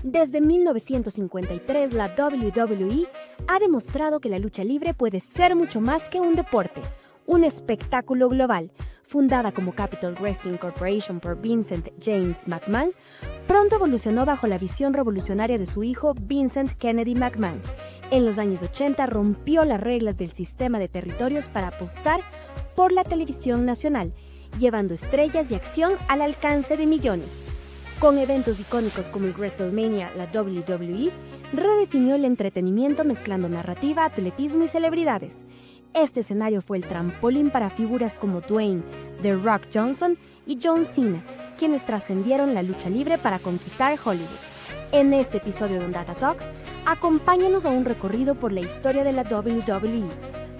Desde 1953, la WWE ha demostrado que la lucha libre puede ser mucho más que un deporte, un espectáculo global. Fundada como Capital Wrestling Corporation por Vincent James McMahon, pronto evolucionó bajo la visión revolucionaria de su hijo Vincent Kennedy McMahon. En los años 80 rompió las reglas del sistema de territorios para apostar por la televisión nacional, llevando estrellas y acción al alcance de millones. Con eventos icónicos como el WrestleMania, la WWE redefinió el entretenimiento mezclando narrativa, atletismo y celebridades. Este escenario fue el trampolín para figuras como Dwayne "The Rock" Johnson y John Cena, quienes trascendieron la lucha libre para conquistar Hollywood. En este episodio de Ondata Talks, acompáñanos a un recorrido por la historia de la WWE,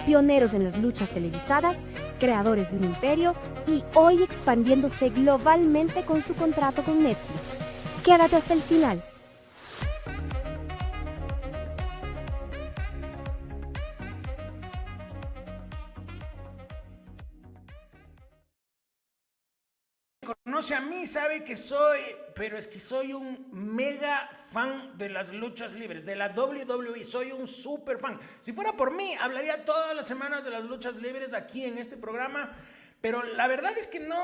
pioneros en las luchas televisadas, creadores de un imperio y hoy expandiéndose globalmente con su contrato con Netflix. Quédate hasta el final. Conoce a mí, sabe que soy un mega fan de las luchas libres, de la WWE, soy un super fan. Si fuera por mí, hablaría todas las semanas de las luchas libres aquí en este programa, pero la verdad es que no,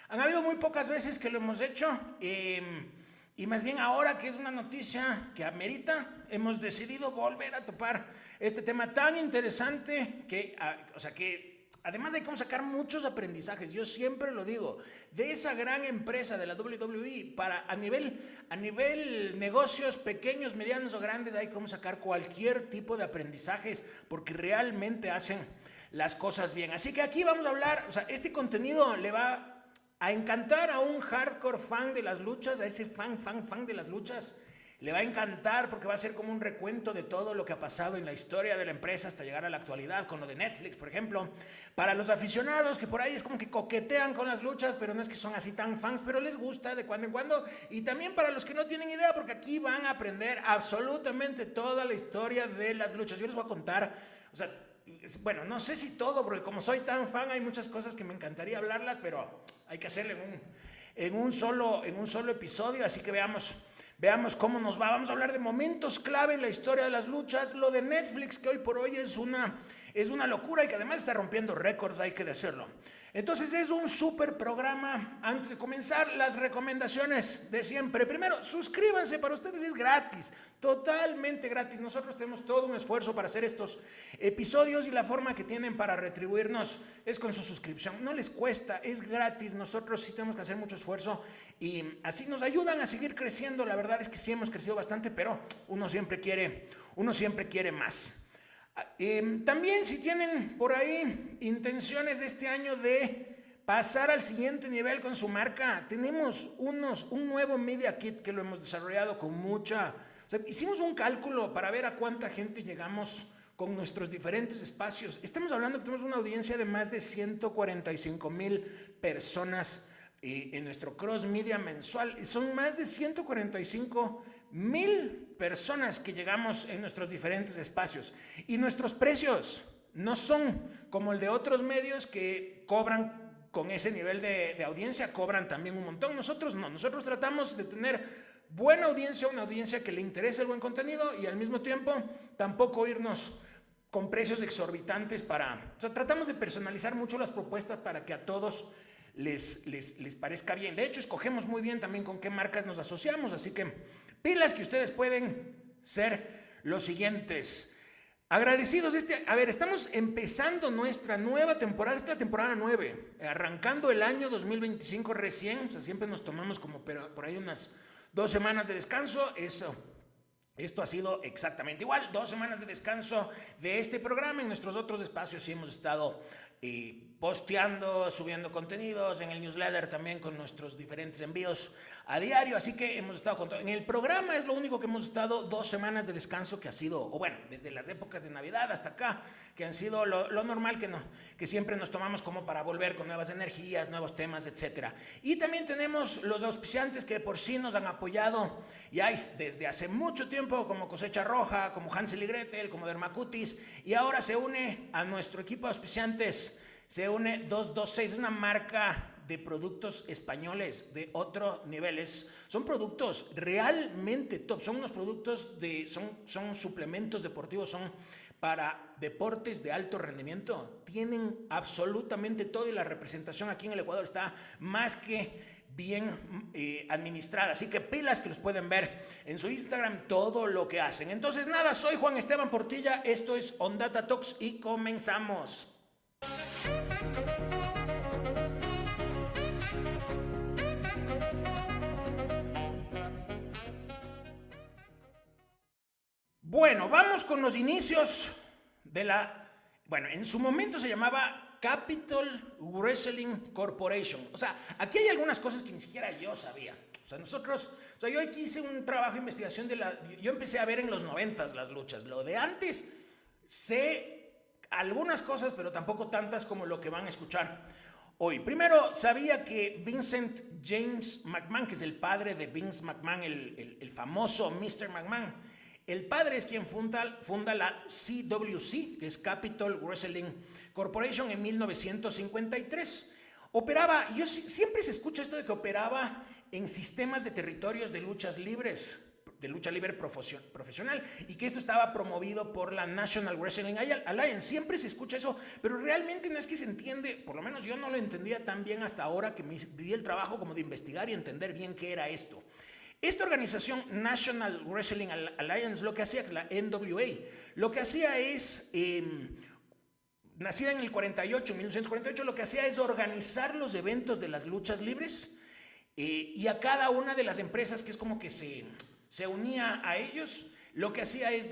han habido muy pocas veces que lo hemos hecho, y más bien ahora que es una noticia que amerita, hemos decidido volver a topar este tema tan interesante que además hay que sacar muchos aprendizajes. Yo siempre lo digo, de esa gran empresa de la WWE, a nivel negocios pequeños, medianos o grandes, hay que sacar cualquier tipo de aprendizajes porque realmente hacen las cosas bien. Así que aquí vamos a hablar, este contenido le va a encantar a un hardcore fan de las luchas, a ese fan de las luchas. Le va a encantar porque va a ser como un recuento de todo lo que ha pasado en la historia de la empresa hasta llegar a la actualidad, con lo de Netflix, por ejemplo. Para los aficionados que por ahí es como que coquetean con las luchas, pero no es que son así tan fans, pero les gusta de cuando en cuando. Y también para los que no tienen idea, porque aquí van a aprender absolutamente toda la historia de las luchas. Yo les voy a contar, bueno, no sé si todo, porque como soy tan fan hay muchas cosas que me encantaría hablarlas, pero hay que hacerlo en un solo episodio, así que veamos cómo nos va. Vamos a hablar de momentos clave en la historia de las luchas. Lo de Netflix, que hoy por hoy es una locura y que además está rompiendo récords, hay que decirlo. Entonces es un súper programa. Antes de comenzar, las recomendaciones de siempre. Primero, suscríbanse, para ustedes es gratis, totalmente gratis. Nosotros tenemos todo un esfuerzo para hacer estos episodios y la forma que tienen para retribuirnos es con su suscripción. No les cuesta, es gratis. Nosotros sí tenemos que hacer mucho esfuerzo y así nos ayudan a seguir creciendo. La verdad es que sí hemos crecido bastante, pero uno siempre quiere más. También si tienen por ahí intenciones de este año de pasar al siguiente nivel con su marca, tenemos un nuevo Media Kit que lo hemos desarrollado con hicimos un cálculo para ver a cuánta gente llegamos con nuestros diferentes espacios. Estamos hablando que tenemos una audiencia de más de 145,000 personas en nuestro cross media mensual. Son más de 145,000 personas que llegamos en nuestros diferentes espacios. Y nuestros precios no son como el de otros medios que cobran con ese nivel de audiencia, cobran también un montón. Nosotros no, nosotros tratamos de tener buena audiencia, una audiencia que le interese el buen contenido y al mismo tiempo tampoco irnos con precios exorbitantes tratamos de personalizar mucho las propuestas para que a todos les parezca bien. De hecho, escogemos muy bien también con qué marcas nos asociamos, así que pilas que ustedes pueden ser los siguientes. Agradecidos estamos empezando nuestra nueva temporada, esta es la temporada 9, arrancando el año 2025 recién, siempre nos tomamos como por ahí unas 2 semanas de descanso. Esto ha sido exactamente igual, 2 semanas de descanso de este programa. En nuestros otros espacios sí hemos estado posteando, subiendo contenidos, en el newsletter también con nuestros diferentes envíos a diario, así que hemos estado con todo. En el programa es lo único que hemos estado 2 semanas de descanso, que ha sido, desde las épocas de Navidad hasta acá, que han sido lo normal que siempre nos tomamos como para volver con nuevas energías, nuevos temas, etc. Y también tenemos los auspiciantes que por sí nos han apoyado ya desde hace mucho tiempo, como Cosecha Roja, como Hansel y Gretel, como Dermacutis, y ahora se une a nuestro equipo de auspiciantes, se une 226, una marca de productos españoles de otro nivel. Son productos realmente top, son unos productos son suplementos deportivos, son para deportes de alto rendimiento. Tienen absolutamente todo y la representación aquí en el Ecuador está más que bien administrada, así que pilas, que los pueden ver en su Instagram todo lo que hacen. Entonces nada, soy Juan Esteban Portilla, esto es Ondata Talks y comenzamos. Bueno, vamos con los inicios de bueno, en su momento se llamaba Capital Wrestling Corporation. O sea, aquí hay algunas cosas que ni siquiera yo sabía. O sea, yo aquí hice un trabajo de investigación yo empecé a ver en los 90s las luchas. Lo de antes, sé algunas cosas, pero tampoco tantas como lo que van a escuchar hoy. Primero, sabía que Vincent James McMahon, que es el padre de Vince McMahon, el famoso Mr. McMahon, el padre es quien funda la CWC, que es Capital Wrestling Corporation, en 1953. Operaba, siempre se escucha esto de que operaba en sistemas de territorios de luchas libres, de lucha libre profesional, y que esto estaba promovido por la National Wrestling Alliance. Siempre se escucha eso, pero realmente no es que se entiende, por lo menos yo no lo entendía tan bien hasta ahora que me di el trabajo como de investigar y entender bien qué era esto. Esta organización National Wrestling Alliance, lo que hacía, es la NWA, lo que hacía es, nacida en el 1948, lo que hacía es organizar los eventos de las luchas libres y a cada una de las empresas que es como que se unía a ellos, lo que hacía es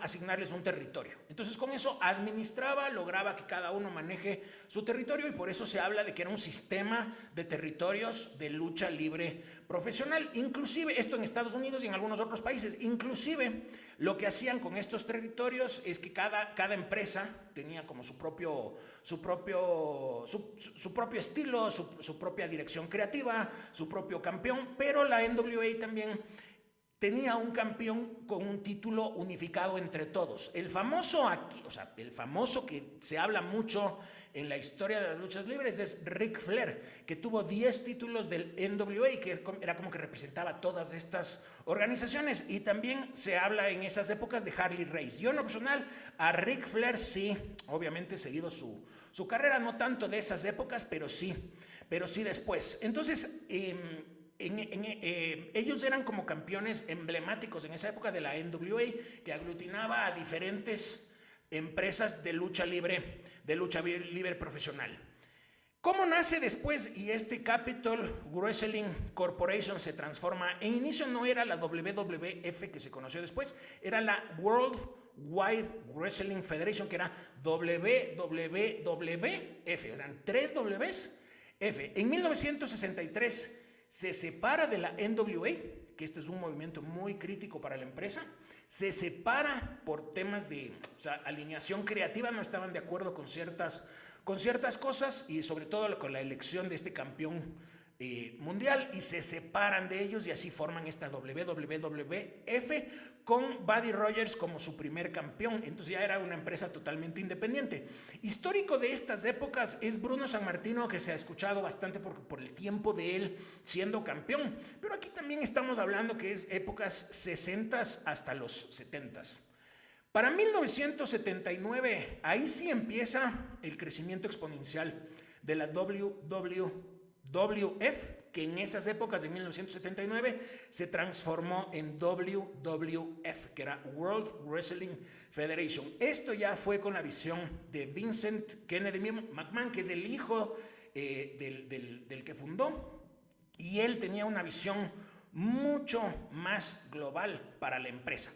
asignarles un territorio. Entonces con eso lograba que cada uno maneje su territorio y por eso se habla de que era un sistema de territorios de lucha libre profesional. Inclusive esto en Estados Unidos y en algunos otros países. Inclusive lo que hacían con estos territorios es que cada empresa tenía como su propio estilo, su propia dirección creativa, su propio campeón, pero la NWA también tenía un campeón con un título unificado entre todos. El famoso que se habla mucho en la historia de las luchas libres es Ric Flair, que tuvo 10 títulos del NWA, que era como que representaba todas estas organizaciones. Y también se habla en esas épocas de Harley Race. Yo en lo personal, a Ric Flair sí, obviamente he seguido su carrera, no tanto de esas épocas, pero sí después. Entonces, ellos eran como campeones emblemáticos en esa época de la NWA, que aglutinaba a diferentes empresas de lucha libre profesional. ¿Cómo nace después y este Capital Wrestling Corporation se transforma? En inicio no era la WWF que se conoció después, era la World Wide Wrestling Federation, que era WWF, eran 3 Ws, F. En 1963 se separa de la NWA, que este es un movimiento muy crítico para la empresa, se separa por temas de alineación creativa, no estaban de acuerdo con ciertas cosas y sobre todo con la elección de este campeón mundial, y se separan de ellos y así forman esta WWF con Buddy Rogers como su primer campeón. Entonces ya era una empresa totalmente independiente. Histórico de estas épocas es Bruno Sammartino, que se ha escuchado bastante por el tiempo de él siendo campeón, pero aquí también estamos hablando que es épocas 60s hasta los 70s. Para 1979, ahí sí empieza el crecimiento exponencial de la WWF, que en esas épocas de 1979 se transformó en WWF, que era World Wrestling Federation. Esto ya fue con la visión de Vincent Kennedy McMahon, que es el hijo del que fundó, y él tenía una visión mucho más global para la empresa,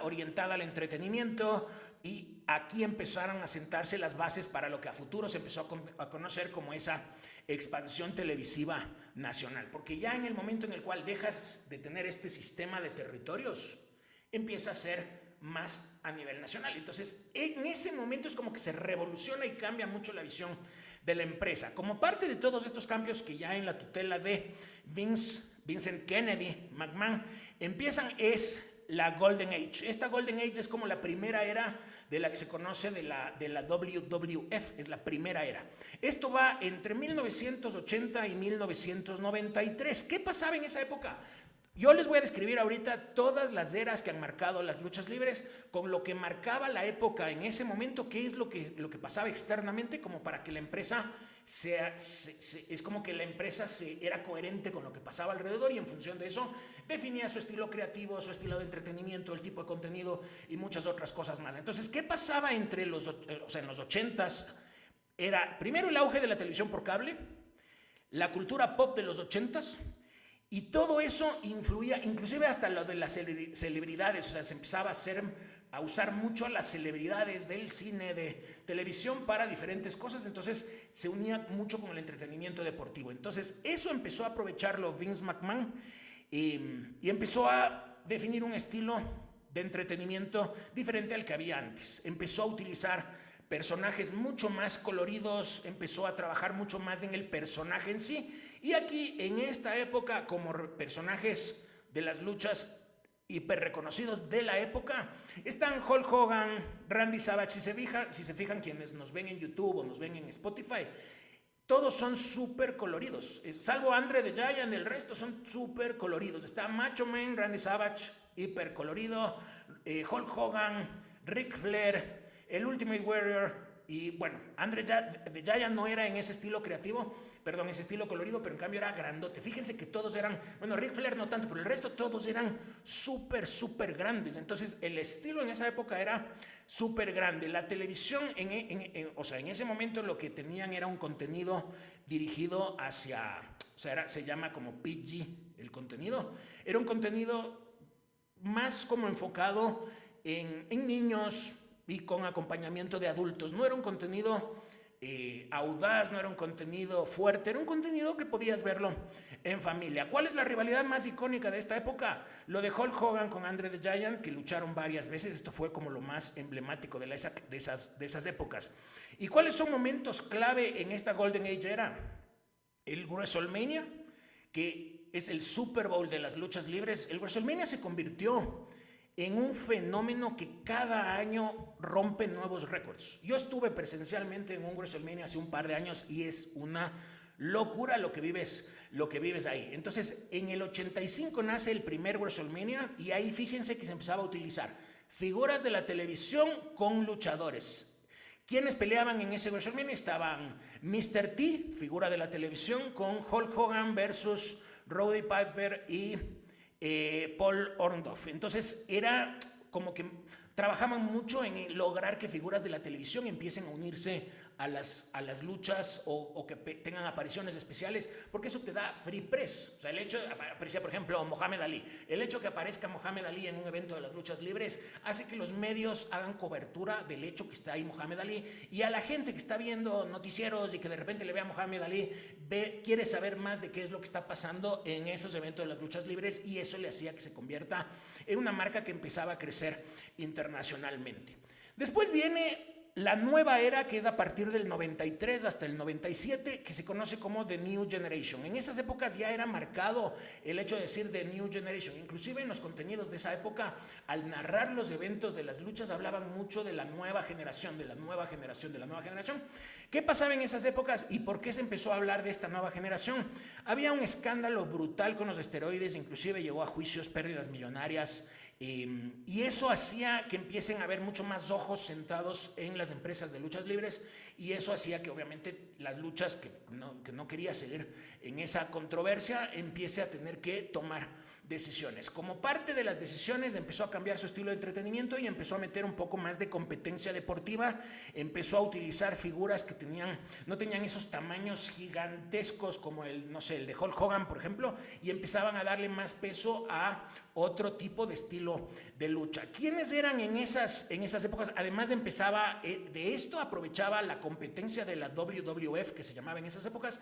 orientada al entretenimiento, y aquí empezaron a sentarse las bases para lo que a futuro se empezó a conocer como esa expansión televisiva nacional, porque ya en el momento en el cual dejas de tener este sistema de territorios, empieza a ser más a nivel nacional. Entonces, en ese momento es como que se revoluciona y cambia mucho la visión de la empresa. Como parte de todos estos cambios que ya en la tutela de Vincent Kennedy McMahon empiezan, es la Golden Age. Esta Golden Age es como la primera era de la que se conoce de la WWF, es la primera era. Esto va entre 1980 y 1993. ¿Qué pasaba en esa época? Yo les voy a describir ahorita todas las eras que han marcado las luchas libres, con lo que marcaba la época en ese momento, qué es lo que pasaba externamente, como para que la empresa es como que la empresa era coherente con lo que pasaba alrededor, y en función de eso definía su estilo creativo, su estilo de entretenimiento, el tipo de contenido y muchas otras cosas más. Entonces, ¿qué pasaba en los 80s? Era primero el auge de la televisión por cable, la cultura pop de los 80s, y todo eso influía, inclusive hasta lo de las celebridades. O sea, se empezaba a usar mucho a las celebridades del cine, de televisión, para diferentes cosas. Entonces se unía mucho con el entretenimiento deportivo. Entonces eso empezó a aprovecharlo Vince McMahon, y empezó a definir un estilo de entretenimiento diferente al que había antes. Empezó a utilizar personajes mucho más coloridos, empezó a trabajar mucho más en el personaje en sí. Y aquí, en esta época, como personajes de las luchas hiper reconocidos de la época, están Hulk Hogan, Randy Savage. Si se fijan quienes nos ven en YouTube o nos ven en Spotify, todos son súper coloridos, salvo Andre the Giant. El resto son súper coloridos. Está Macho Man, Randy Savage, hiper colorido, Hulk Hogan, Ric Flair, el Ultimate Warrior. Y bueno, Andre the Giant no era en ese estilo creativo, perdón, ese estilo colorido, pero en cambio era grandote. Fíjense que todos eran, bueno, Ric Flair no tanto, pero el resto todos eran súper grandes. Entonces el estilo en esa época era súper grande. La televisión, o sea, en ese momento lo que tenían era un contenido dirigido hacia, o sea, se llama como PG el contenido. Era un contenido más como enfocado en niños y con acompañamiento de adultos. No era un contenido audaz, no era un contenido fuerte, era un contenido que podías verlo en familia. ¿Cuál es la rivalidad más icónica de esta época? Lo de Hulk Hogan con Andre the Giant, que lucharon varias veces. Esto fue como lo más emblemático de esas épocas. ¿Y cuáles son momentos clave en esta Golden Age era? El WrestleMania, que es el Super Bowl de las luchas libres. El WrestleMania se convirtió en un fenómeno que cada año rompe nuevos récords. Yo estuve presencialmente en un WrestleMania hace un par de años y es una locura lo que vives ahí. Entonces, en el 85 nace el primer WrestleMania, y ahí fíjense que se empezaba a utilizar figuras de la televisión con luchadores. ¿Quiénes peleaban en ese WrestleMania? Estaban Mr. T, figura de la televisión, con Hulk Hogan versus Roddy Piper y Paul Orndorff. Entonces era como que trabajaban mucho en lograr que figuras de la televisión empiecen a unirse a las luchas, o que tengan apariciones especiales, porque eso te da free press. O sea, el hecho de aparecer, por ejemplo, Mohamed Ali, el hecho de que aparezca Mohamed Ali en un evento de las luchas libres hace que los medios hagan cobertura del hecho que está ahí Mohamed Ali, y a la gente que está viendo noticieros y que de repente le ve a Mohamed Ali, quiere saber más de qué es lo que está pasando en esos eventos de las luchas libres, y eso le hacía que se convierta en una marca que empezaba a crecer internacionalmente. Después viene la nueva era, que es a partir del 93 hasta el 97, que se conoce como The New Generation. En esas épocas ya era marcado el hecho de decir The New Generation. Inclusive en los contenidos de esa época, al narrar los eventos de las luchas, hablaban mucho de la nueva generación, de la nueva generación, de la nueva generación. ¿Qué pasaba en esas épocas y por qué se empezó a hablar de esta nueva generación? Había un escándalo brutal con los esteroides, inclusive llegó a juicios, pérdidas millonarias, y eso hacía que empiecen a haber mucho más ojos sentados en las empresas de luchas libres, y eso hacía que obviamente las luchas que no quería seguir en esa controversia empiece a tener que tomar decisiones. Como parte de las decisiones empezó a cambiar su estilo de entretenimiento y empezó a meter un poco más de competencia deportiva, empezó a utilizar figuras que no tenían esos tamaños gigantescos como el de Hulk Hogan, por ejemplo, y empezaban a darle más peso a otro tipo de estilo de lucha. ¿Quiénes eran en esas épocas? Además de esto aprovechaba la competencia de la WWF, que se llamaba en esas épocas,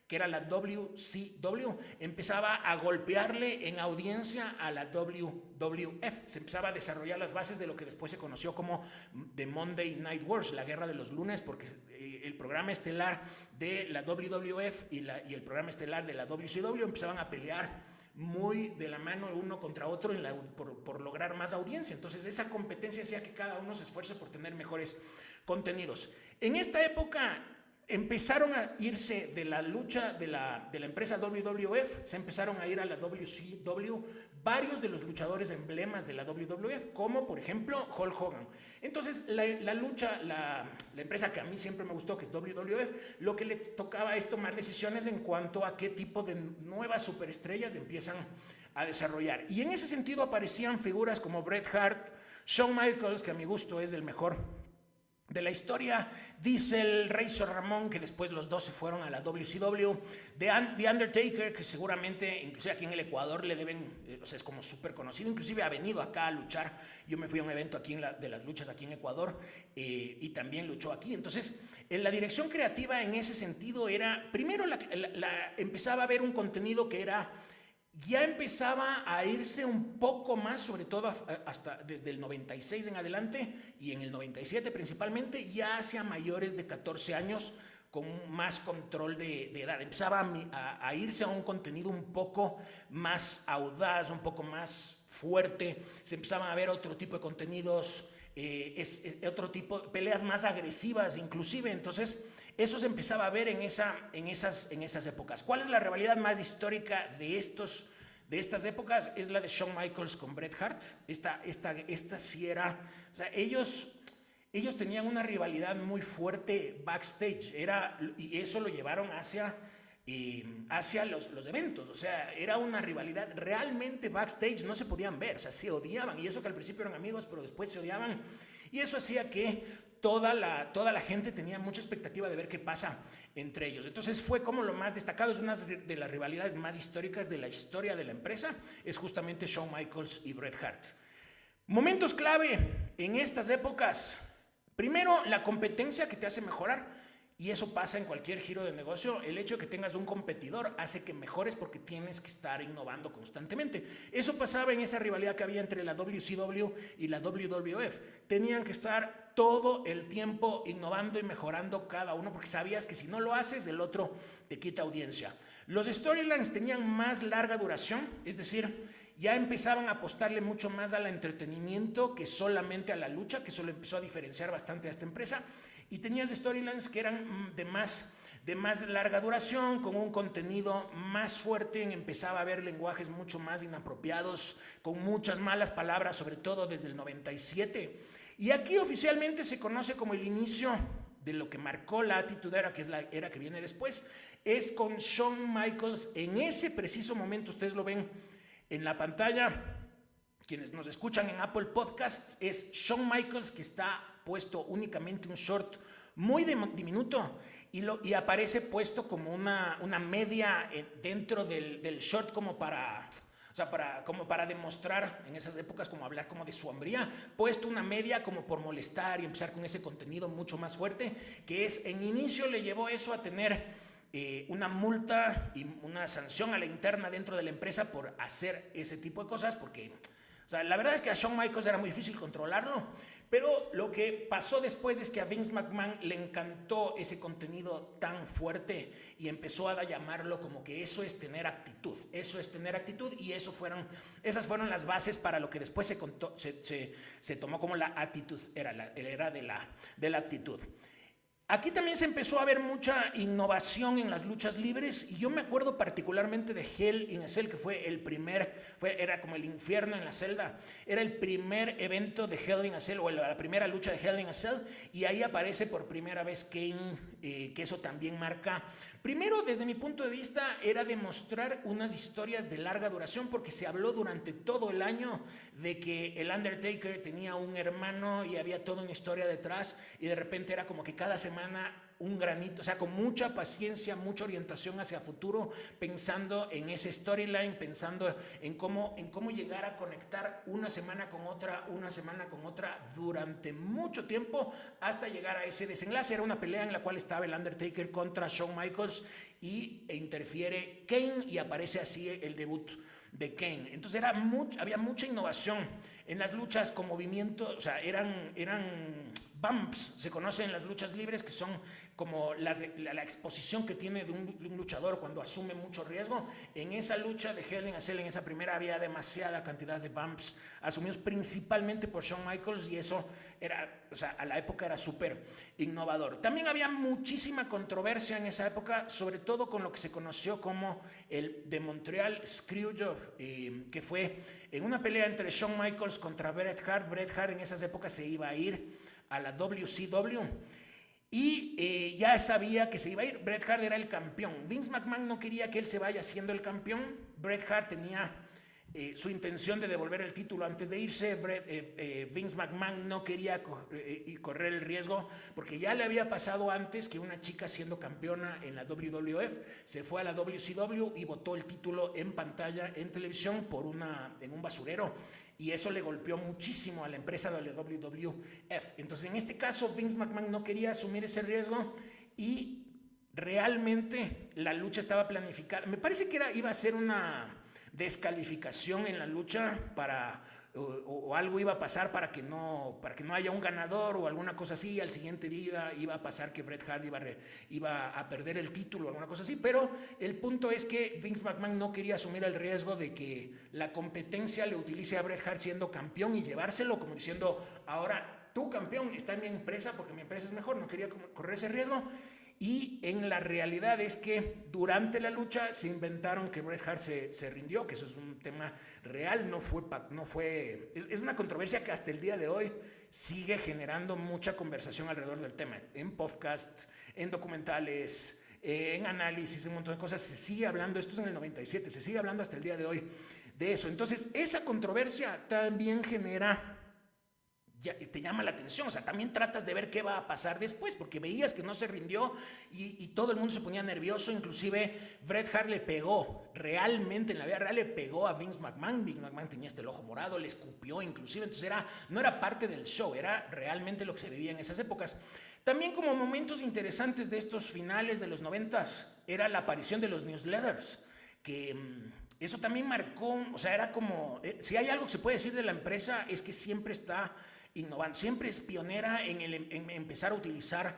que era la WCW, empezaba a golpearle en audiencia a la WWF. Se empezaba a desarrollar las bases de lo que después se conoció como The Monday Night Wars, la guerra de los lunes, porque el programa estelar de la WWF y el programa estelar de la WCW empezaban a pelear muy de la mano uno contra otro por lograr más audiencia. Entonces esa competencia hacía que cada uno se esfuerce por tener mejores contenidos. En esta época empezaron a irse de la lucha de la empresa WWF, se empezaron a ir a la WCW varios de los luchadores emblemas de la WWF, como por ejemplo Hulk Hogan. Entonces la empresa que a mí siempre me gustó, que es WWF, lo que le tocaba es tomar decisiones en cuanto a qué tipo de nuevas superestrellas empiezan a desarrollar. Y en ese sentido aparecían figuras como Bret Hart, Shawn Michaels, que a mi gusto es el mejor de la historia, Diesel, Razor Ramón, que después los dos se fueron a la WCW, The Undertaker, que seguramente, inclusive aquí en el Ecuador le deben, o sea, es como súper conocido, inclusive ha venido acá a luchar. Yo me fui a un evento aquí de las luchas aquí en Ecuador y también luchó aquí. Entonces, en la dirección creativa en ese sentido era, primero empezaba a ver un contenido que ya empezaba a irse un poco más, sobre todo hasta desde el 96 en adelante y en el 97 principalmente, ya hacia mayores de 14 años con más control de edad. Empezaba a irse a un contenido un poco más audaz, un poco más fuerte. Se empezaban a ver otro tipo de contenidos, otro tipo de peleas más agresivas inclusive. Entonces eso se empezaba a ver en esas épocas. ¿Cuál es la rivalidad más histórica de estas épocas? Es la de Shawn Michaels con Bret Hart. Esta sí era, o sea, ellos tenían una rivalidad muy fuerte backstage, y eso lo llevaron hacia los eventos. O sea, era una rivalidad realmente backstage, no se podían ver, o sea, se odiaban, y eso que al principio eran amigos, pero después se odiaban, y eso hacía que toda la gente tenía mucha expectativa de ver qué pasa entre ellos. Entonces fue como lo más destacado, es una de las rivalidades más históricas de la historia de la empresa, es justamente Shawn Michaels y Bret Hart. Momentos clave en estas épocas. Primero, la competencia que te hace mejorar. Y eso pasa en cualquier giro de negocio. El hecho de que tengas un competidor hace que mejores porque tienes que estar innovando constantemente. Eso pasaba en esa rivalidad que había entre la WCW y la WWF. Tenían que estar todo el tiempo innovando y mejorando cada uno porque sabías que si no lo haces, el otro te quita audiencia. Los storylines tenían más larga duración, es decir, ya empezaban a apostarle mucho más al entretenimiento que solamente a la lucha, que eso lo empezó a diferenciar bastante a esta empresa. Y tenías storylines que eran de más larga duración, con un contenido más fuerte. Empezaba a haber lenguajes mucho más inapropiados, con muchas malas palabras, sobre todo desde el 97. Y aquí oficialmente se conoce como el inicio de lo que marcó la Attitude Era, que es la era que viene después, es con Shawn Michaels. En ese preciso momento, ustedes lo ven en la pantalla, quienes nos escuchan en Apple Podcasts, es Shawn Michaels, que está puesto únicamente un short muy diminuto y aparece puesto como una media dentro del short como para demostrar en esas épocas, como hablar como de su hombría, puesto una media como por molestar y empezar con ese contenido mucho más fuerte, que en inicio le llevó eso a tener una multa y una sanción a la interna dentro de la empresa por hacer ese tipo de cosas, porque la verdad es que a Shawn Michaels era muy difícil controlarlo, pero lo que pasó después es que a Vince McMahon le encantó ese contenido tan fuerte y empezó a llamarlo como que eso es tener actitud, y esas fueron las bases para lo que después se tomó como la Attitude Era, la era de la actitud. Aquí también se empezó a ver mucha innovación en las luchas libres y yo me acuerdo particularmente de Hell in a Cell, que fue era como el infierno en la celda. Era el primer evento de Hell in a Cell, o la primera lucha de Hell in a Cell, y ahí aparece por primera vez Kane, que eso también marca. Primero, desde mi punto de vista, era demostrar unas historias de larga duración, porque se habló durante todo el año de que el Undertaker tenía un hermano y había toda una historia detrás, y de repente era como que cada semana un granito, o sea, con mucha paciencia, mucha orientación hacia futuro, pensando en ese storyline, pensando en cómo llegar a conectar una semana con otra durante mucho tiempo hasta llegar a ese desenlace. Era una pelea en la cual estaba el Undertaker contra Shawn Michaels e interfiere Kane y aparece así el debut de Kane. Entonces había mucha innovación en las luchas con movimiento, o sea, eran bumps se conocen en las luchas libres, que son como la exposición que tiene de un luchador cuando asume mucho riesgo. En esa lucha de Hell in a Cell, en esa primera, había demasiada cantidad de bumps asumidos principalmente por Shawn Michaels, y eso era, o sea, a la época era súper innovador. También había muchísima controversia en esa época, sobre todo con lo que se conoció como el de Montreal Screwjob, que fue en una pelea entre Shawn Michaels contra Bret Hart. Bret Hart en esas épocas se iba a ir a la WCW y ya sabía que se iba a ir. Bret Hart era el campeón. Vince McMahon no quería que él se vaya siendo el campeón. Bret Hart tenía su intención de devolver el título antes de irse. Vince McMahon no quería correr el riesgo, porque ya le había pasado antes que una chica, siendo campeona en la WWF, se fue a la WCW y botó el título en pantalla, en televisión, en un basurero, y eso le golpeó muchísimo a la empresa de la WWF. Entonces, en este caso, Vince McMahon no quería asumir ese riesgo, y realmente la lucha estaba planificada. Me parece que iba a ser una descalificación en la lucha o algo iba a pasar para que no haya un ganador o alguna cosa así. Al siguiente día iba a pasar que Bret Hart iba a perder el título o alguna cosa así, pero el punto es que Vince McMahon no quería asumir el riesgo de que la competencia le utilice a Bret Hart siendo campeón y llevárselo, como diciendo: ahora tu campeón está en mi empresa porque mi empresa es mejor. No quería correr ese riesgo. Y en la realidad es que durante la lucha se inventaron que Bret Hart se rindió, que eso es un tema real, es una controversia que hasta el día de hoy sigue generando mucha conversación alrededor del tema. En podcasts, en documentales, en análisis, un montón de cosas, se sigue hablando. Esto es en el 97, se sigue hablando hasta el día de hoy de eso. Entonces, esa controversia también te llama la atención. O sea, también tratas de ver qué va a pasar después, porque veías que no se rindió y todo el mundo se ponía nervioso. Inclusive Bret Hart le pegó, realmente en la vida real le pegó a Vince McMahon. Vince McMahon tenía el ojo morado, le escupió inclusive. Entonces no era parte del show, era realmente lo que se vivía en esas épocas. También, como momentos interesantes de estos finales de los 90s, era la aparición de los newsletters, que eso también marcó. O sea, era como, si hay algo que se puede decir de la empresa, es que siempre está innovando, siempre es pionera en empezar a utilizar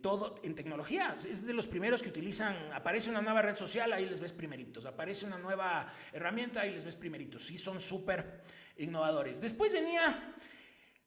todo en tecnología. Es de los primeros que utilizan. Aparece una nueva red social, ahí les ves primeritos. Aparece una nueva herramienta, ahí les ves primeritos. Sí, son súper innovadores. Después venía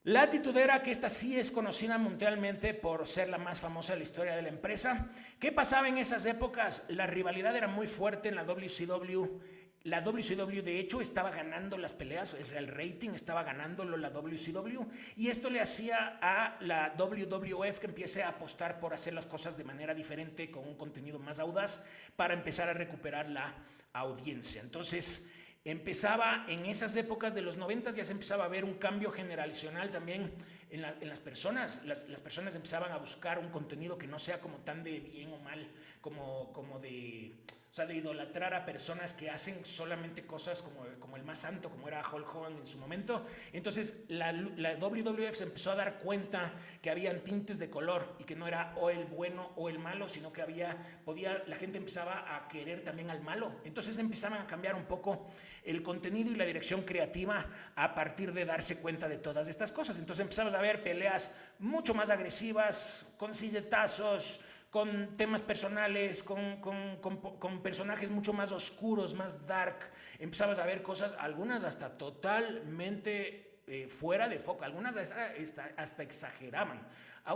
la Attitudera, que esta sí es conocida mundialmente por ser la más famosa de la historia de la empresa. ¿Qué pasaba en esas épocas? La rivalidad era muy fuerte en la WCW. La WCW, de hecho, estaba ganando las peleas, el rating estaba ganándolo la WCW, y esto le hacía a la WWF que empiece a apostar por hacer las cosas de manera diferente, con un contenido más audaz, para empezar a recuperar la audiencia. Entonces, empezaba en esas épocas de los 90, ya se empezaba a ver un cambio generacional también en las personas. Las personas empezaban a buscar un contenido que no sea como tan de bien o mal, como de... O sea, de idolatrar a personas que hacen solamente cosas como el más santo, como era Hulk Hogan en su momento. Entonces, la WWF se empezó a dar cuenta que habían tintes de color y que no era o el bueno o el malo, sino que la gente empezaba a querer también al malo. Entonces empezaban a cambiar un poco el contenido y la dirección creativa a partir de darse cuenta de todas estas cosas. Entonces empezamos a ver peleas mucho más agresivas, con silletazos, con temas personales, con personajes mucho más oscuros, más dark. Empezabas a ver cosas, algunas hasta totalmente fuera de foco, algunas hasta exageraban.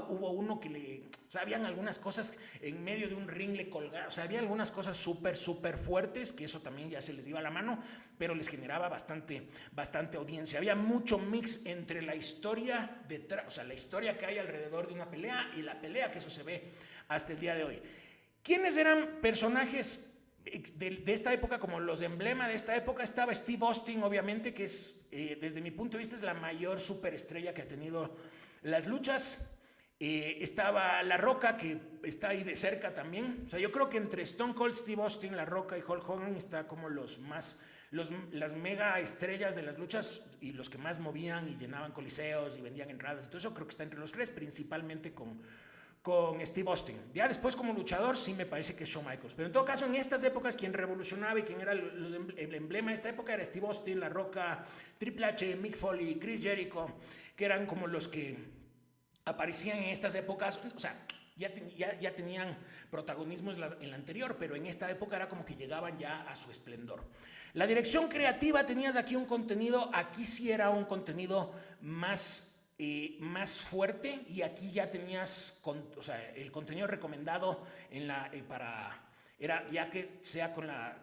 Hubo uno que o sea, habían algunas cosas en medio de un ring le colgaban. O sea, había algunas cosas súper fuertes, que eso también ya se les iba a la mano, pero les generaba bastante audiencia. Había mucho mix entre la historia detrás, o sea, la historia que hay alrededor de una pelea y la pelea, que eso se ve hasta el día de hoy. ¿Quiénes eran personajes de esta época, como los de emblema de esta época? Estaba Steve Austin, obviamente, que es, desde mi punto de vista, es la mayor superestrella que ha tenido las luchas. Estaba La Roca, que está ahí de cerca también. O sea, yo creo que entre Stone Cold Steve Austin, La Roca y Hulk Hogan está como las mega estrellas de las luchas y los que más movían y llenaban coliseos y vendían entradas. Entonces yo creo que está entre los tres, principalmente con Steve Austin. Ya después, como luchador, sí me parece que es Shawn Michaels. Pero en todo caso, en estas épocas, quien revolucionaba y quien era el emblema de esta época era Steve Austin, La Roca, Triple H, Mick Foley, Chris Jericho, que eran como los que aparecían en estas épocas, o sea, ya tenían protagonismo en la anterior, pero en esta época era como que llegaban ya a su esplendor. La dirección creativa, tenías aquí un contenido, aquí sí era un contenido más fuerte, y aquí ya tenías, o sea, el contenido recomendado era ya que sea con la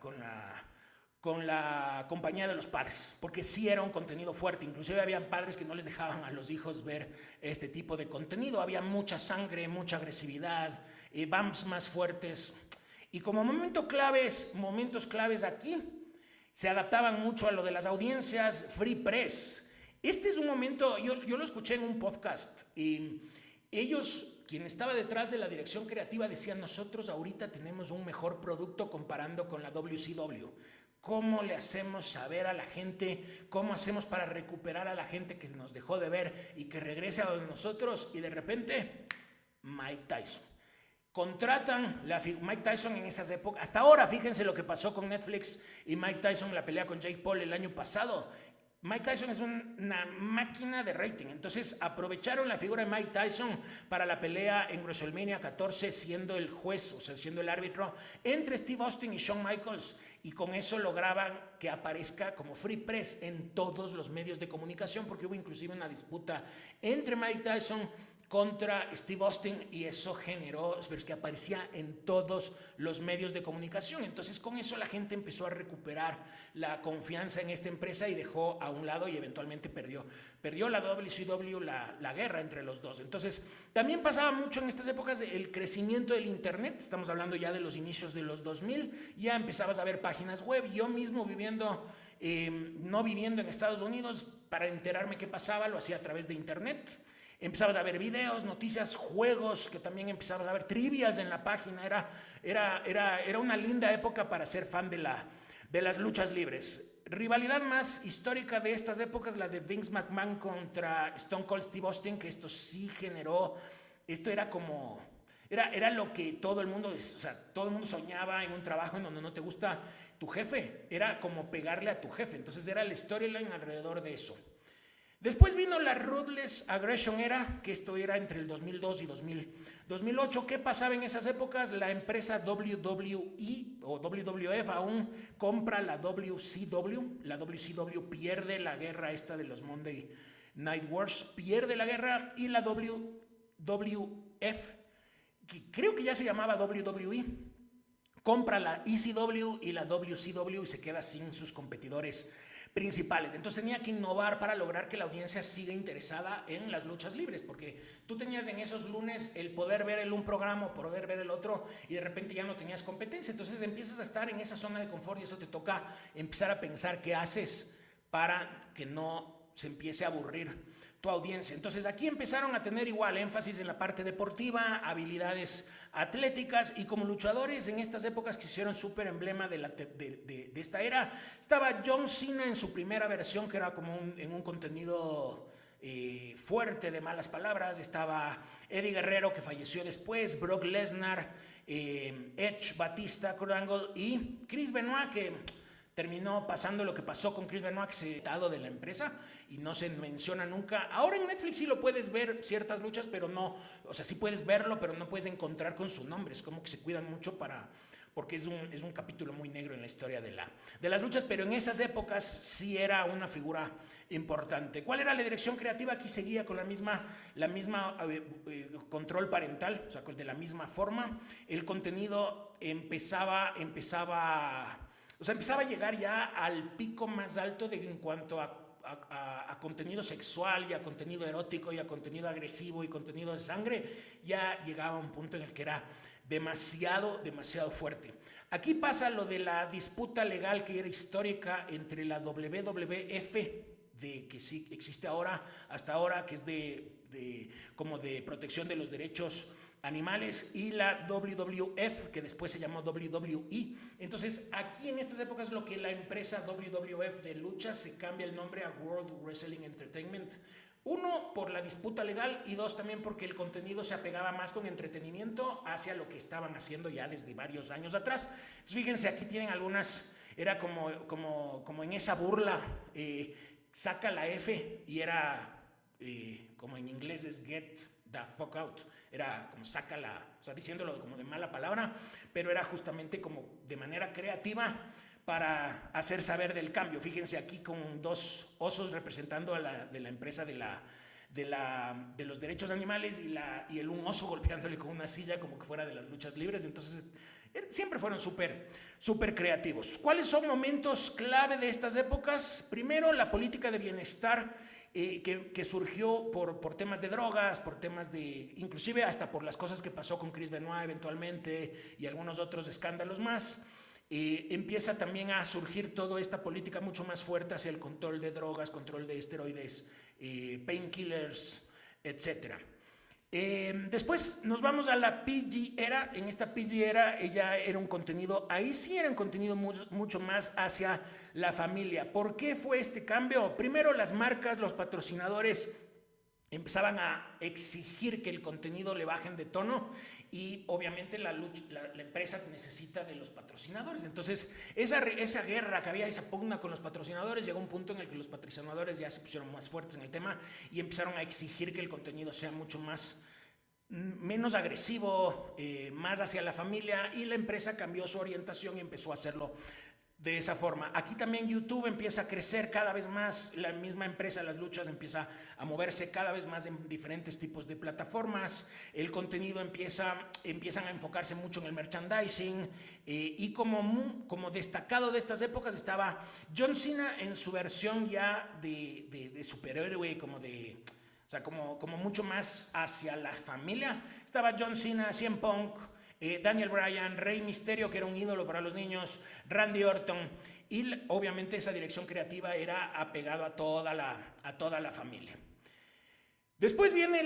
compañía de los padres, porque sí era un contenido fuerte. Inclusive habían padres que no les dejaban a los hijos ver este tipo de contenido. Había mucha sangre, mucha agresividad, bumps más fuertes. Y como momentos claves aquí, se adaptaban mucho a lo de las audiencias Free Press. Este es un momento, yo lo escuché en un podcast, y ellos, quien estaba detrás de la dirección creativa, decían: nosotros ahorita tenemos un mejor producto comparando con la WCW. ¿Cómo le hacemos saber a la gente? ¿Cómo hacemos para recuperar a la gente que nos dejó de ver y que regrese a donde nosotros? Y de repente, Mike Tyson. Contratan Mike Tyson en esas épocas. Hasta ahora, fíjense lo que pasó con Netflix y Mike Tyson en la pelea con Jake Paul el año pasado. Mike Tyson es una máquina de rating. Entonces aprovecharon la figura de Mike Tyson para la pelea en WrestleMania 14, siendo el juez, o sea, siendo el árbitro entre Steve Austin y Shawn Michaels, y con eso lograban que aparezca como Free Press en todos los medios de comunicación, porque hubo inclusive una disputa entre Mike Tyson contra Steve Austin, y eso generó que aparecía en todos los medios de comunicación. Entonces con eso la gente empezó a recuperar la confianza en esta empresa y dejó a un lado, y eventualmente perdió la WCW la guerra entre los dos. Entonces también pasaba mucho en estas épocas el crecimiento del internet. Estamos hablando ya de los inicios de los 2000, ya empezabas a ver páginas web. Yo mismo no viviendo en Estados Unidos, para enterarme qué pasaba lo hacía a través de internet. Empezabas a ver videos, noticias, juegos, que también empezabas a ver trivias en la página. Era una linda época para ser fan de las luchas libres. Rivalidad más histórica de estas épocas, la de Vince McMahon contra Stone Cold Steve Austin, que esto sí generó, esto era como, era lo que todo el mundo soñaba en un trabajo en donde no te gusta tu jefe. Era como pegarle a tu jefe. Entonces era la storyline alrededor de eso. Después vino la Ruthless Aggression Era, que esto era entre el 2002 y 2008. ¿Qué pasaba en esas épocas? La empresa WWE o WWF aún compra la WCW. La WCW pierde la guerra esta de los Monday Night Wars, pierde la guerra, y la WWF, que creo que ya se llamaba WWE, compra la ECW y la WCW, y se queda sin sus competidores principales. Entonces tenía que innovar para lograr que la audiencia siga interesada en las luchas libres, porque tú tenías en esos lunes el poder ver un programa o poder ver el otro, y de repente ya no tenías competencia. Entonces empiezas a estar en esa zona de confort, y eso te toca empezar a pensar qué haces para que no se empiece a aburrir tu audiencia. Entonces aquí empezaron a tener igual énfasis en la parte deportiva, habilidades atléticas, y como luchadores en estas épocas que hicieron súper emblema de esta era, estaba John Cena en su primera versión, que era como en un contenido fuerte de malas palabras. Estaba Eddie Guerrero, que falleció después, Brock Lesnar, Edge, Batista, Kurt Angle y Chris Benoit, que terminó pasando lo que pasó con Chris Benoit, que se ha quitado de la empresa y no se menciona nunca. Ahora en Netflix sí lo puedes ver, ciertas luchas, pero no, o sea, sí puedes verlo, pero no puedes encontrar con su nombre. Es como que se cuidan mucho porque es un capítulo muy negro en la historia de las luchas, pero en esas épocas sí era una figura importante. ¿Cuál era la dirección creativa? Aquí seguía con la misma control parental, o sea, de la misma forma. El contenido empezaba a llegar ya al pico más alto en cuanto a contenido sexual, y a contenido erótico, y a contenido agresivo, y contenido de sangre. Ya llegaba a un punto en el que era demasiado fuerte. Aquí pasa lo de la disputa legal que era histórica entre la WWF, que sí existe hasta ahora, que es como de protección de los derechos animales, y la WWF, que después se llamó WWE. Entonces aquí en estas épocas lo que la empresa WWF de lucha se cambia el nombre a World Wrestling Entertainment. Uno, por la disputa legal, y dos, también porque el contenido se apegaba más con entretenimiento hacia lo que estaban haciendo ya desde varios años atrás. Entonces fíjense, aquí tienen algunas, era como en esa burla, saca la F, y era como en inglés es the fuck out. Era como o sea, diciéndolo como de mala palabra, pero era justamente como de manera creativa para hacer saber del cambio. Fíjense aquí con dos osos representando de la empresa de los derechos animales y un oso golpeándole con una silla como que fuera de las luchas libres. Entonces siempre fueron súper creativos. ¿Cuáles son momentos clave de estas épocas? Primero, la política de bienestar que surgió por temas de drogas, por temas inclusive hasta por las cosas que pasó con Chris Benoit eventualmente y algunos otros escándalos más. Empieza también a surgir toda esta política mucho más fuerte hacia el control de drogas, control de esteroides, painkillers, etc. Después nos vamos a la PG era. En esta PG era ella era un contenido, ahí sí era un contenido mucho más hacia la familia. ¿Por qué fue este cambio? Primero, las marcas, los patrocinadores empezaban a exigir que el contenido le bajen de tono y obviamente la empresa necesita de los patrocinadores. Entonces esa guerra que había, esa pugna con los patrocinadores, llegó a un punto en el que los patrocinadores ya se pusieron más fuertes en el tema y empezaron a exigir que el contenido sea mucho menos agresivo, más hacia la familia, y la empresa cambió su orientación y empezó a hacerlo de esa forma. Aquí también YouTube empieza a crecer cada vez más, la misma empresa, las luchas, empieza a moverse cada vez más en diferentes tipos de plataformas, el contenido empiezan a enfocarse mucho en el merchandising, y como destacado de estas épocas estaba John Cena en su versión ya de superhéroe, o sea, como mucho más hacia la familia. Estaba John Cena, CM Punk, Daniel Bryan, Rey Mysterio, que era un ídolo para los niños, Randy Orton, y obviamente esa dirección creativa era apegado a toda la familia. Después viene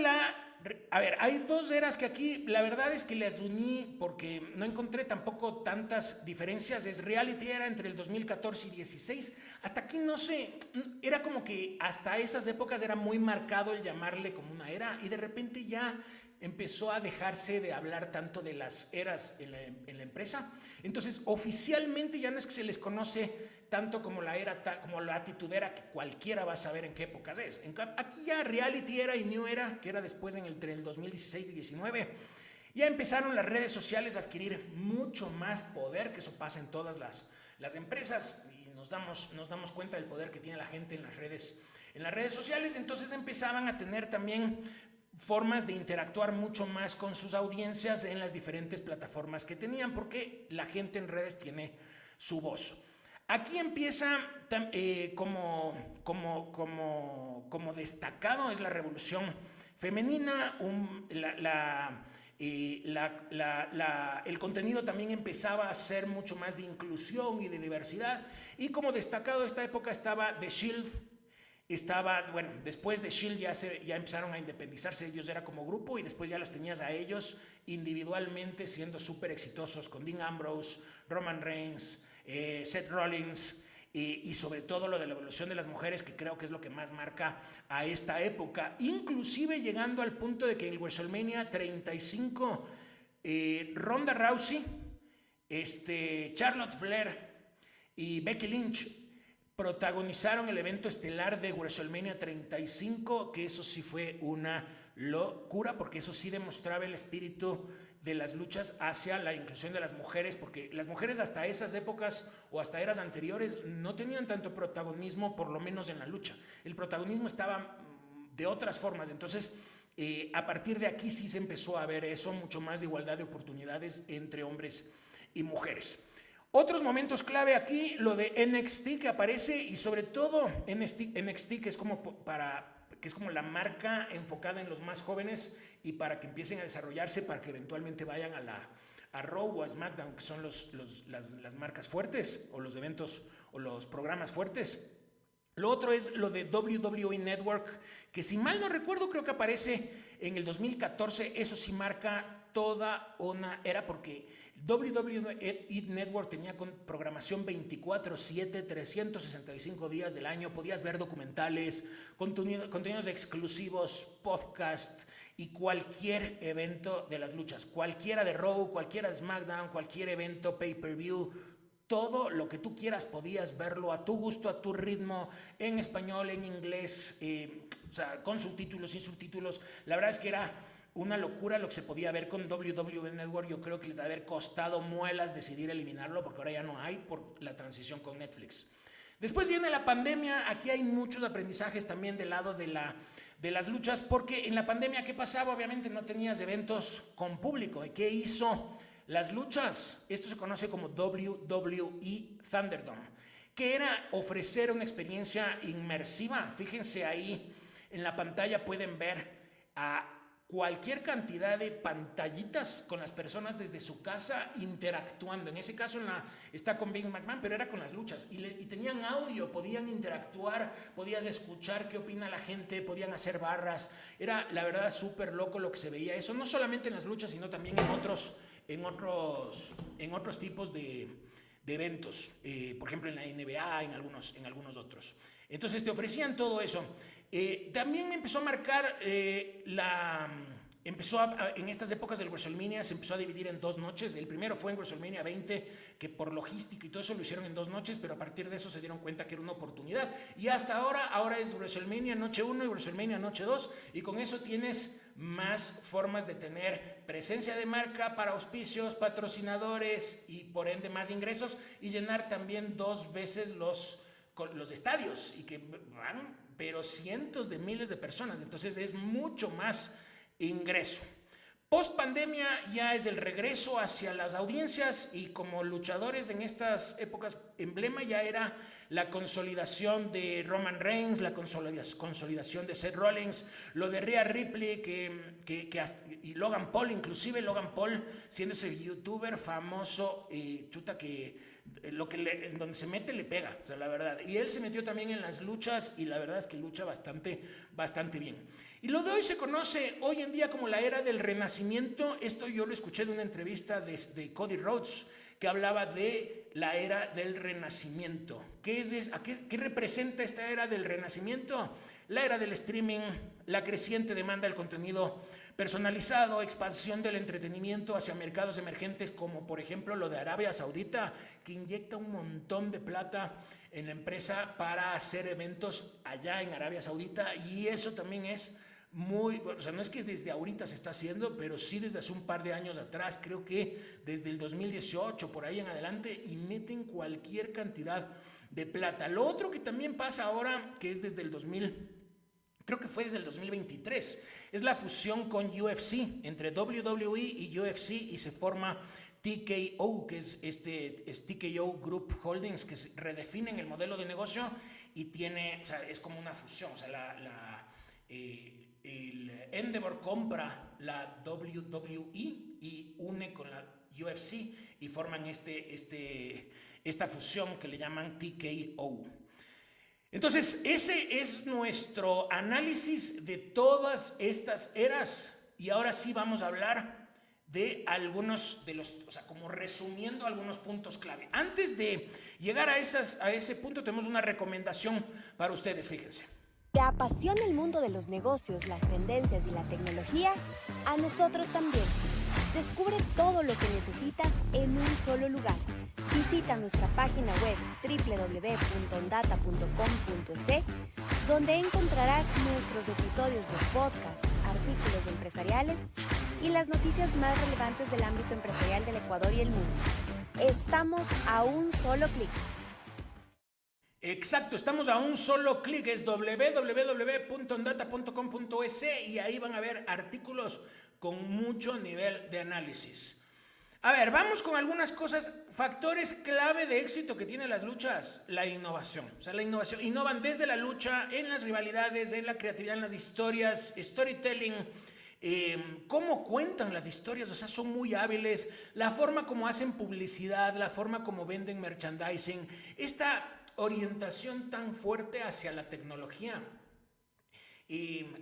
hay dos eras que aquí la verdad es que las uní porque no encontré tampoco tantas diferencias. Es Reality Era entre el 2014 y 2016. Hasta aquí no sé, era como que hasta esas épocas era muy marcado el llamarle como una era, y de repente ya empezó a dejarse de hablar tanto de las eras en la empresa. Entonces, oficialmente ya no es que se les conoce tanto como la era, como la atitudera, que cualquiera va a saber en qué épocas es. Aquí ya Reality Era y New Era, que era después entre el 2016 y 2019, ya empezaron las redes sociales a adquirir mucho más poder, que eso pasa en todas las empresas, y nos damos cuenta del poder que tiene la gente en las redes sociales. Entonces empezaban a tener también formas de interactuar mucho más con sus audiencias en las diferentes plataformas que tenían, porque la gente en redes tiene su voz. Aquí empieza como destacado es la revolución femenina. El contenido también empezaba a ser mucho más de inclusión y de diversidad, y como destacado de esta época estaba The Shield. Después de Shield ya empezaron a independizarse, ellos era como grupo, y después ya los tenías a ellos individualmente siendo súper exitosos con Dean Ambrose, Roman Reigns, Seth Rollins, y sobre todo lo de la evolución de las mujeres, que creo que es lo que más marca a esta época, inclusive llegando al punto de que en el WrestleMania 35 Ronda Rousey, Charlotte Flair y Becky Lynch protagonizaron el evento estelar de WrestleMania 35, que eso sí fue una locura, porque eso sí demostraba el espíritu de las luchas hacia la inclusión de las mujeres, porque las mujeres hasta esas épocas o hasta eras anteriores no tenían tanto protagonismo, por lo menos en la lucha. El protagonismo estaba de otras formas. Entonces, a partir de aquí sí se empezó a ver eso, mucho más de igualdad de oportunidades entre hombres y mujeres. Otros momentos clave aquí, lo de NXT que aparece, y sobre todo NXT que es como la marca enfocada en los más jóvenes y para que empiecen a desarrollarse, para que eventualmente vayan a Raw o a SmackDown, que son las marcas fuertes o los eventos o los programas fuertes. Lo otro es lo de WWE Network, que si mal no recuerdo creo que aparece en el 2014. Eso sí marca toda una era, porque WWE Network tenía programación 24/7, 365 días del año. Podías ver documentales, contenidos exclusivos, podcast y cualquier evento de las luchas. Cualquiera de Raw, cualquiera de SmackDown, cualquier evento pay-per-view. Todo lo que tú quieras podías verlo a tu gusto, a tu ritmo, en español, en inglés, o sea, con subtítulos, sin subtítulos. La verdad es que era una locura lo que se podía ver con WWE Network. Yo creo que les ha de haber costado muelas decidir eliminarlo, porque ahora ya no hay por la transición con Netflix. Después viene la pandemia. Aquí hay muchos aprendizajes también del lado de las luchas, porque en la pandemia, ¿qué pasaba? Obviamente no tenías eventos con público. ¿Y qué hizo las luchas? Esto se conoce como WWE Thunderdome, que era ofrecer una experiencia inmersiva. Fíjense ahí en la pantalla, pueden ver a cualquier cantidad de pantallitas con las personas desde su casa interactuando. En ese caso está con Vince McMahon, pero era con las luchas. Y tenían audio, podían interactuar, podías escuchar qué opina la gente, podían hacer barras. Era, la verdad, súper loco lo que se veía. Eso no solamente en las luchas, sino también en otros tipos de eventos. Por ejemplo, en la NBA, en algunos otros. Entonces te ofrecían todo eso. También me empezó a marcar en estas épocas del WrestleMania se empezó a dividir en 2 noches. El primero fue en WrestleMania 20, que por logística y todo eso lo hicieron en 2 noches, pero a partir de eso se dieron cuenta que era una oportunidad. Y hasta ahora es WrestleMania noche 1 y WrestleMania noche 2, y con eso tienes más formas de tener presencia de marca para auspicios, patrocinadores y por ende más ingresos, y llenar también 2 veces los estadios, y que van pero cientos de miles de personas. Entonces es mucho más ingreso. Post pandemia ya es el regreso hacia las audiencias, y como luchadores en estas épocas emblema ya era la consolidación de Roman Reigns, la consolidación de Seth Rollins, lo de Rhea Ripley y Logan Paul, inclusive Logan Paul siendo ese youtuber famoso, que donde se mete le pega, o sea, la verdad. Y él se metió también en las luchas, y la verdad es que lucha bastante bien. Y lo de hoy se conoce hoy en día como la era del renacimiento. Esto yo lo escuché de una entrevista de Cody Rhodes, que hablaba de la era del renacimiento. ¿Qué representa esta era del renacimiento? La era del streaming, la creciente demanda del contenido personalizado, expansión del entretenimiento hacia mercados emergentes como por ejemplo lo de Arabia Saudita, que inyecta un montón de plata en la empresa para hacer eventos allá en Arabia Saudita. Y eso también es o sea, no es que desde ahorita se está haciendo, pero sí desde hace un par de años atrás, creo que desde el 2018 por ahí en adelante, y meten cualquier cantidad de plata. Lo otro que también pasa ahora, que es creo que fue desde el 2023, es la fusión con UFC, entre WWE y UFC, y se forma TKO, que es TKO Group Holdings, que redefinen el modelo de negocio y o sea, es como una fusión. O sea, el Endeavor compra la WWE y une con la UFC y forman esta fusión que le llaman TKO. Entonces, ese es nuestro análisis de todas estas eras. Y ahora sí vamos a hablar de algunos de o sea, como resumiendo algunos puntos clave. Antes de llegar a ese punto, tenemos una recomendación para ustedes, fíjense. ¿Te apasiona el mundo de los negocios, las tendencias y la tecnología? A nosotros también. Descubre todo lo que necesitas en un solo lugar. Visita nuestra página web www.ondata.com.es, donde encontrarás nuestros episodios de podcast, artículos empresariales y las noticias más relevantes del ámbito empresarial del Ecuador y el mundo. Estamos a un solo clic. Exacto, estamos a un solo clic, es www.ondata.com.es, y ahí van a ver artículos con mucho nivel de análisis. A ver, vamos con algunas cosas, factores clave de éxito que tienen las luchas. La innovación, o sea, la innovación. Innovan desde la lucha, en las rivalidades, en la creatividad, en las historias, storytelling, cómo cuentan las historias, o sea, son muy hábiles. La forma como hacen publicidad, la forma como venden merchandising, esta orientación tan fuerte hacia la tecnología.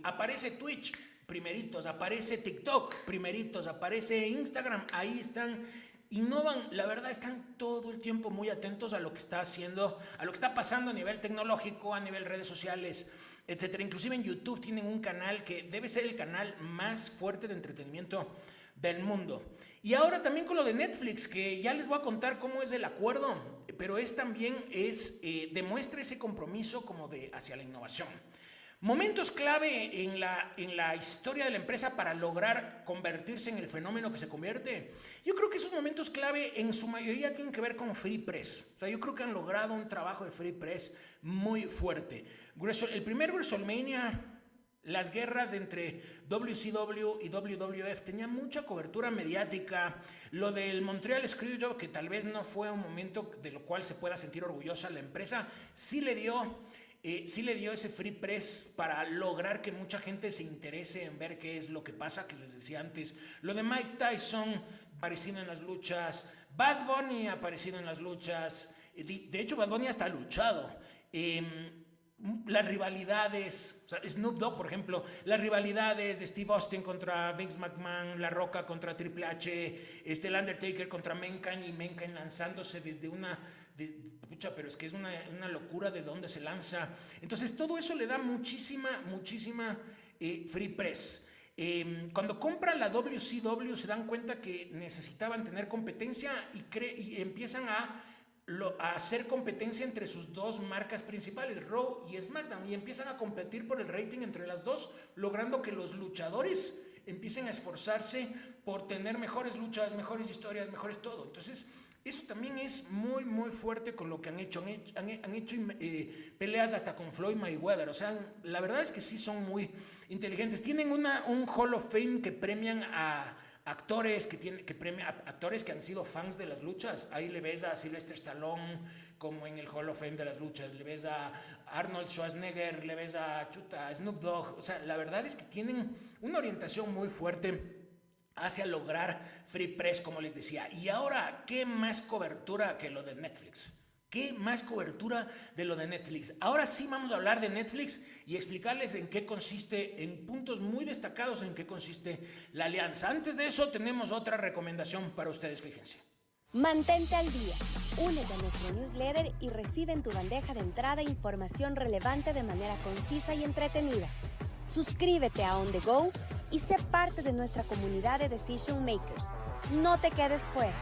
Aparece Twitch, primeritos, aparece TikTok, primeritos, aparece Instagram, ahí están, innovan, la verdad están todo el tiempo muy atentos a lo que está haciendo, a lo que está pasando a nivel tecnológico, a nivel redes sociales, etcétera. Inclusive en YouTube tienen un canal que debe ser el canal más fuerte de entretenimiento del mundo. Y ahora también con lo de Netflix, que ya les voy a contar cómo es el acuerdo, pero también demuestra ese compromiso como hacia la innovación. Momentos clave en la historia de la empresa para lograr convertirse en el fenómeno que se convierte. Yo creo que esos momentos clave en su mayoría tienen que ver con Free Press. O sea, yo creo que han logrado un trabajo de Free Press muy fuerte. El primer WrestleMania, las guerras entre WCW y WWF tenían mucha cobertura mediática. Lo del Montreal Screwjob, que tal vez no fue un momento de lo cual se pueda sentir orgullosa la empresa, sí le dio ese Free Press para lograr que mucha gente se interese en ver qué es lo que pasa, que les decía antes. Lo de Mike Tyson apareciendo en las luchas, Bad Bunny apareciendo en las luchas, de hecho Bad Bunny hasta ha luchado. Las rivalidades, o sea, Snoop Dogg, por ejemplo, las rivalidades de Steve Austin contra Vince McMahon, La Roca contra Triple H, el Undertaker contra Mankind, y Mankind lanzándose desde pero es que es una locura de dónde se lanza. Entonces todo eso le da muchísima Free Press. Cuando compran la WCW se dan cuenta que necesitaban tener competencia y empiezan a hacer competencia entre sus dos marcas principales, Raw y SmackDown, y empiezan a competir por el rating entre las dos, logrando que los luchadores empiecen a esforzarse por tener mejores luchas, mejores historias, mejores todo. Entonces eso también es muy fuerte con lo que han hecho. Han hecho peleas hasta con Floyd Mayweather. O sea, la verdad es que sí son muy inteligentes. Tienen un Hall of Fame que premian a actores actores que han sido fans de las luchas. Ahí le ves a Sylvester Stallone como en el Hall of Fame de las luchas, le ves a Arnold Schwarzenegger, le ves a Snoop Dogg. O sea, la verdad es que tienen una orientación muy fuerte hacia lograr Free Press, como les decía. Y ahora, ¿qué más cobertura que lo de Netflix? ¿Qué más cobertura de lo de Netflix? Ahora sí vamos a hablar de Netflix y explicarles en qué consiste, en puntos muy destacados, en qué consiste la alianza. Antes de eso, tenemos otra recomendación para ustedes, fíjense. Mantente al día. Únete a nuestro newsletter y recibe en tu bandeja de entrada información relevante de manera concisa y entretenida. Suscríbete a On The Go y sé parte de nuestra comunidad de Decision Makers. No te quedes fuera.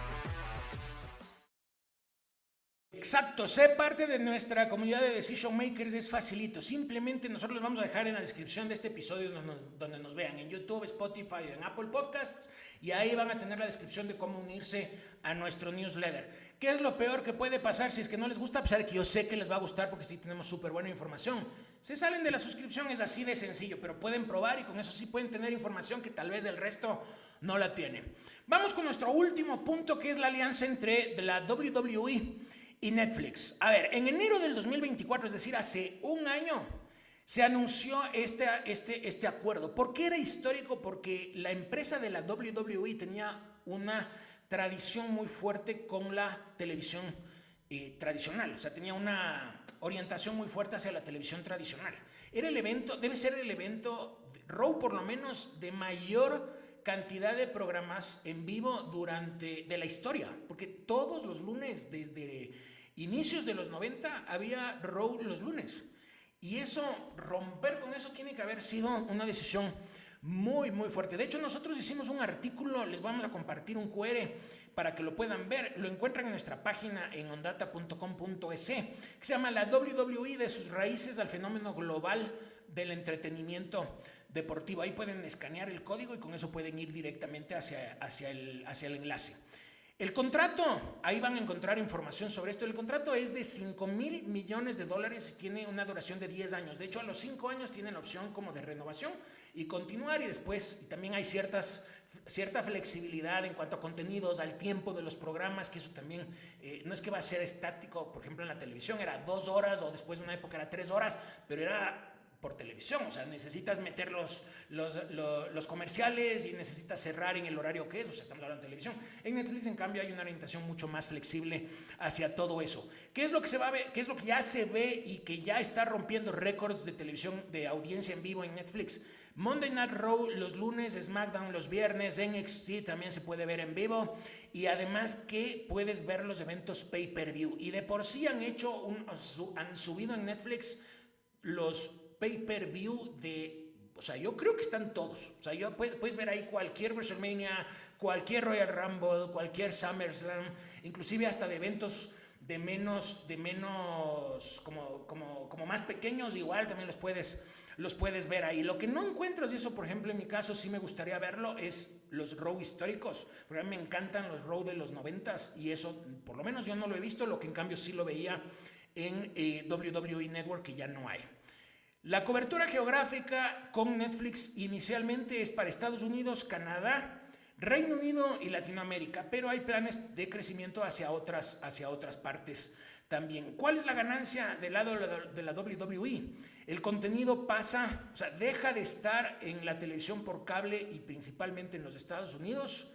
Exacto, sé parte de nuestra comunidad de Decision Makers, es facilito. Simplemente nosotros les vamos a dejar en la descripción de este episodio donde nos vean, en YouTube, Spotify, en Apple Podcasts, y ahí van a tener la descripción de cómo unirse a nuestro newsletter. ¿Qué es lo peor que puede pasar si es que no les gusta? A pesar de que yo sé que les va a gustar porque sí tenemos súper buena información. Se salen de la suscripción, es así de sencillo, pero pueden probar y con eso sí pueden tener información que tal vez el resto no la tiene. Vamos con nuestro último punto, que es la alianza entre la WWE y Netflix. A ver, en enero del 2024, es decir, hace un año, se anunció este acuerdo. ¿Por qué era histórico? Porque la empresa de la WWE tenía una tradición muy fuerte con la televisión tradicional. O sea, tenía una orientación muy fuerte hacia la televisión tradicional. Era el evento, debe ser el evento, Raw por lo menos, de mayor cantidad de programas en vivo de la historia, porque todos los lunes, desde inicios de los 90, había Raw los lunes. Y eso, romper con eso tiene que haber sido una decisión muy fuerte. De hecho, nosotros hicimos un artículo, les vamos a compartir un QR para que lo puedan ver. Lo encuentran en nuestra página en ondata.com.es, que se llama La WWE de sus raíces al fenómeno global del entretenimiento deportivo. Ahí pueden escanear el código y con eso pueden ir directamente hacia el enlace. El contrato, ahí van a encontrar información sobre esto. El contrato es de $5,000 millones y tiene una duración de 10 años. De hecho, a los 5 años tienen la opción como de renovación y continuar, y después también hay cierta flexibilidad en cuanto a contenidos, al tiempo de los programas, que eso también no es que va a ser estático. Por ejemplo, en la televisión era 2 horas o después de una época era 3 horas, pero era por televisión, o sea, necesitas meter los comerciales y necesitas cerrar en el horario que es, o sea, estamos hablando de televisión. En Netflix, en cambio, hay una orientación mucho más flexible hacia todo eso. ¿Qué es lo que se va a ver? ¿Qué es lo que ya se ve y que ya está rompiendo récords de televisión, de audiencia en vivo en Netflix? Monday Night Raw los lunes, SmackDown los viernes, NXT también se puede ver en vivo, y además que puedes ver los eventos pay-per-view. Y de por sí han subido en Netflix los pay-per-view o sea, yo creo que están todos. O sea, puedes ver ahí cualquier WrestleMania, cualquier Royal Rumble, cualquier SummerSlam, inclusive hasta de eventos de menos como más pequeños, igual también los puedes los puedes ver ahí. Lo que no encuentras, y eso por ejemplo en mi caso sí me gustaría verlo, es los Raw históricos, porque a mí me encantan los Raw de los 90s y eso por lo menos yo no lo he visto, lo que en cambio sí lo veía en WWE Network, que ya no hay. La cobertura geográfica con Netflix inicialmente es para Estados Unidos, Canadá, Reino Unido y Latinoamérica, pero hay planes de crecimiento hacia otras partes también. ¿Cuál es la ganancia del lado de la WWE? El contenido pasa, o sea, deja de estar en la televisión por cable y principalmente en los Estados Unidos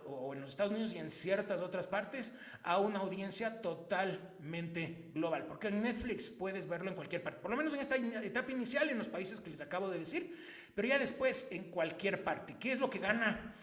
o en los Estados Unidos y en ciertas otras partes, a una audiencia totalmente global. Porque en Netflix puedes verlo en cualquier parte, por lo menos en esta etapa inicial en los países que les acabo de decir, pero ya después en cualquier parte. ¿Qué es lo que gana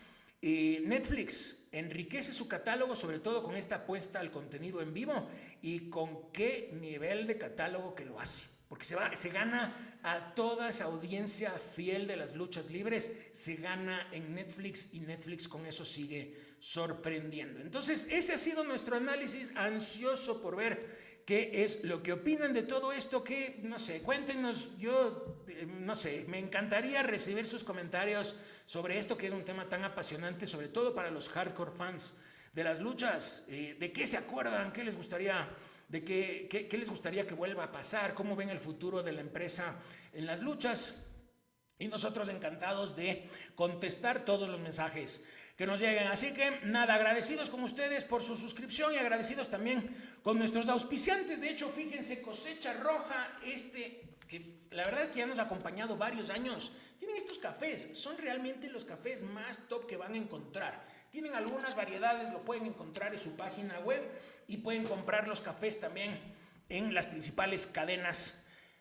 Netflix? Enriquece su catálogo, sobre todo con esta apuesta al contenido en vivo y con qué nivel de catálogo que lo hace. Porque se gana a toda esa audiencia fiel de las luchas libres, se gana en Netflix y Netflix con eso sigue sorprendiendo. Entonces, ese ha sido nuestro análisis, ansioso por ver qué es lo que opinan de todo esto, que, no sé, cuéntenos, yo, no sé, me encantaría recibir sus comentarios sobre esto, que es un tema tan apasionante, sobre todo para los hardcore fans de las luchas. ¿De qué se acuerdan? ¿Qué les gustaría? ¿De qué les gustaría que vuelva a pasar? ¿Cómo ven el futuro de la empresa en las luchas? Y nosotros encantados de contestar todos los mensajes que nos lleguen. Así que nada, agradecidos con ustedes por su suscripción y agradecidos también con nuestros auspiciantes. De hecho, fíjense, Cosecha Roja, que la verdad es que ya nos ha acompañado varios años. Tienen estos cafés, son realmente los cafés más top que van a encontrar. Tienen algunas variedades, lo pueden encontrar en su página web y pueden comprar los cafés también en las principales cadenas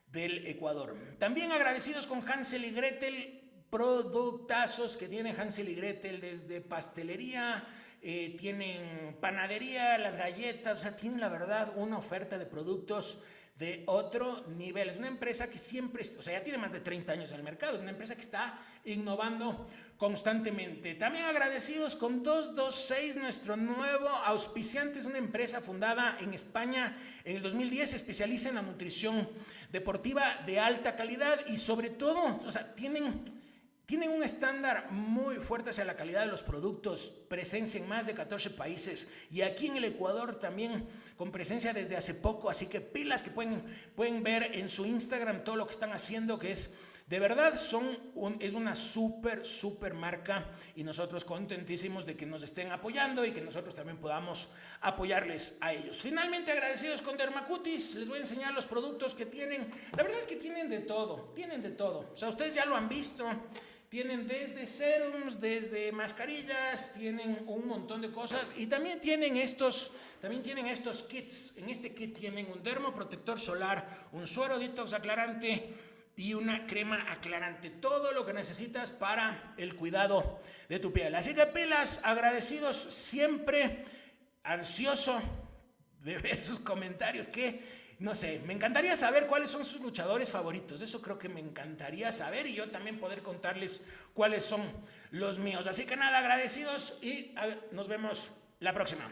del Ecuador. También agradecidos con Hansel y Gretel, productazos que tiene Hansel y Gretel, desde pastelería, tienen panadería, las galletas, o sea, tienen la verdad una oferta de productos de otro nivel. Es una empresa que siempre, o sea, ya tiene más de 30 años en el mercado, es una empresa que está innovando constantemente. También agradecidos con 226, nuestro nuevo auspiciante, es una empresa fundada en España en el 2010, se especializa en la nutrición deportiva de alta calidad y sobre todo, o sea, tienen un estándar muy fuerte hacia la calidad de los productos, presencia en más de 14 países y aquí en el Ecuador también con presencia desde hace poco, así que pilas que pueden ver en su Instagram todo lo que están haciendo, que es de verdad es una súper marca y nosotros contentísimos de que nos estén apoyando y que nosotros también podamos apoyarles a ellos. Finalmente agradecidos con Dermacutis, les voy a enseñar los productos que tienen. La verdad es que tienen de todo, o sea, ustedes ya lo han visto. Tienen desde serums, desde mascarillas, tienen un montón de cosas y también tienen estos kits. En este kit tienen un dermoprotector solar, un suero detox aclarante y una crema aclarante. Todo lo que necesitas para el cuidado de tu piel. Así que pilas, agradecidos siempre, ansioso de ver sus comentarios, que no sé, me encantaría saber cuáles son sus luchadores favoritos, eso creo que me encantaría saber y yo también poder contarles cuáles son los míos. Así que nada, agradecidos y nos vemos la próxima.